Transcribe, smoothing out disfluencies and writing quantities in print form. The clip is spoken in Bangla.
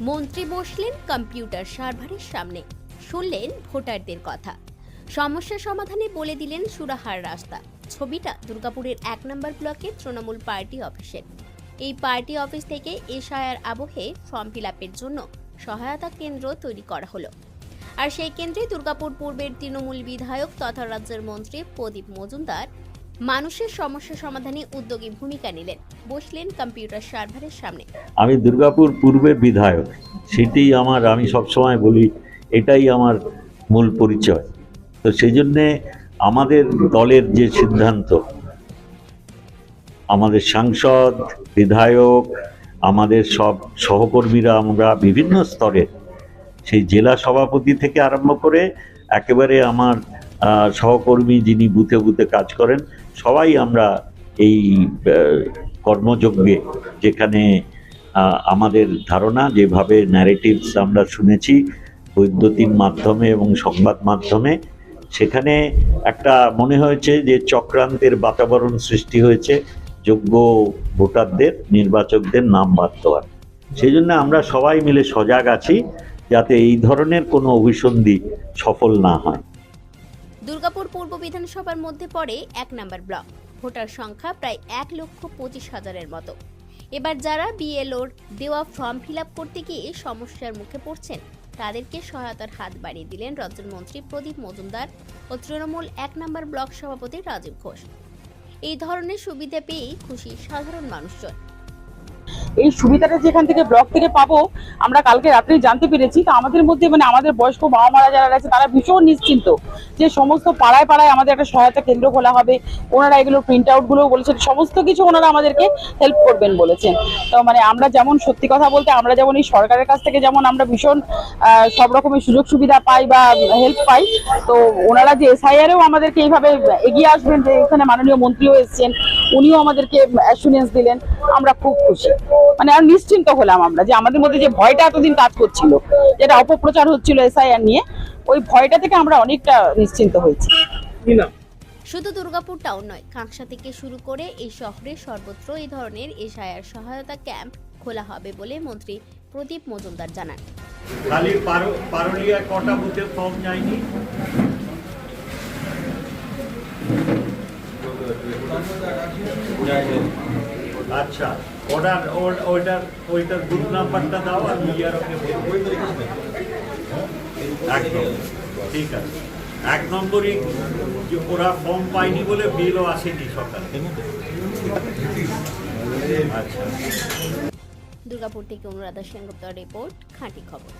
মন্ত্রী বসলেন কম্পিউটার সার্ভারের সামনে, শুনলেন ভোটারদের কথা, সমস্যা সমাধানে বলে দিলেন সুরাহার রাস্তা। ছবিটা দুর্গাপুরের 1 নম্বর ব্লকের তৃণমূল পার্টি অফিসের। এই পার্টি অফিস থেকে এসআইআর আবহে ফর্ম ফিল আপের জন্য সহায়তা কেন্দ্র তৈরি করা হলো। আর সেই কেন্দ্রে দুর্গাপুর পূর্বের তৃণমূল বিধায়ক তথা রাজ্যের মন্ত্রী প্রদীপ মজুমদার মানুষের সমস্যা সমাধানে উদ্যোগী ভূমিকা নিলেন, বসলেন কম্পিউটার সার্ভারের সামনে। আমি দুর্গাপুর পূর্বের বিধায়ক, সেটাই আমি সবসময় বলি এটাই আমার মূল পরিচয়। তো সেই জন্যে আমাদের দলের যে সিদ্ধান্ত, আমাদের সাংসদ, বিধায়ক, আমাদের সব সহকর্মীরা, আমরা বিভিন্ন স্তরের, সেই জেলা সভাপতি থেকে আরম্ভ করে একেবারে আমার সহকর্মী যিনি বুথে বুথে কাজ করেন, সবাই আমরা এই কর্মযজ্ঞে, যেখানে আমাদের ধারণা, যেভাবে ন্যারেটিভস আমরা শুনেছি বৈদ্যুতিন মাধ্যমে এবং সংবাদ মাধ্যমে, সেখানে একটা মনে হয়েছে যে চক্রান্তের বাতাবরণ সৃষ্টি হয়েছে যোগ্য ভোটারদের, নির্বাচকদের নাম বাদ দেওয়ার। সেই জন্য আমরা সবাই মিলে সজাগ আছি যাতে এই ধরনের কোনো অভিসন্ধি সফল না হয়। দুর্গাপুর পূর্ব বিধানসভার মধ্যে পড়ে 1 নম্বর ব্লক। ভোটার সংখ্যা প্রায় 1,25,000-এর মতো। এবার যারা বিএলওর দেওয়া ফর্ম ফিল আপ করতে গিয়ে সমস্যার মুখে পড়ছেন, তাদেরকে সহায়তার হাত বাড়িয়ে দিলেন রাজ্যের মন্ত্রী প্রদীপ মজুমদার ও তৃণমূল 1 নম্বর ব্লক সভাপতি রাজীব ঘোষ। এই ধরনের সুবিধা পেয়ে খুশি সাধারণ মানুষজন। এই সুবিধাটা যেখান থেকে ব্লক থেকে পাবো আমরা কালকে রাত্রেই জানতে পেরেছি। তো আমাদের মধ্যে আমাদের বয়স্ক বাবা মারা যারা আছে তারা ভীষণ নিশ্চিন্ত যে সমস্ত পাড়ায় পাড়ায় আমাদের একটা সহায়তা কেন্দ্র খোলা হবে। ওনারা এগুলো প্রিন্ট আউট গুলো বলেছেন, সমস্ত কিছু ওনারা আমাদেরকে হেল্প করবেন বলেছেন। তো আমরা যেমন, সত্যি কথা বলতে, আমরা যেমন এই সরকারের কাছ থেকে যেমন আমরা ভীষণ সব রকমের সুযোগ সুবিধা পাই বা হেল্প পাই, তো ওনারা যে এসআইআরেও আমাদেরকে এইভাবে এগিয়ে আসবেন, যে এখানে মাননীয় মন্ত্রীও এসেছেন, উনিও আমাদেরকে অ্যাসুরেন্স দিলেন, আমরা খুব খুশি। আর নিশ্চিন্ত হলাম আমরা যে আমাদের মধ্যে যে ভয়টা এতদিন কাজ করছিল, যেটা অপপ্রচার হচ্ছিল এসআইআর নিয়ে, ওই ভয়টা থেকে আমরা অনেকটা নিশ্চিন্ত হয়েছি। শুধু দুর্গাপুর টাউন নয়, কাঁকসা থেকে শুরু করে এই শহরে সর্বত্র এই ধরনের এসআইআর সহায়তা ক্যাম্প খোলা হবে বলে মন্ত্রী প্রদীপ মজুমদার জানান। খালি পারুলিয়া কটা বুথে ফর্ম যায়নি? আচ্ছা, ওইটার গ্রুপ নাম্বারটা দাও আর একদম ঠিক আছে। 1 নম্বরই ওরা ফর্ম পায়নি বলে বিলও আসেনি সকালে। আচ্ছা। দুর্গাপুর থেকে অনুরাধা সেনগুপ্তের রিপোর্ট, খাঁটি খবর।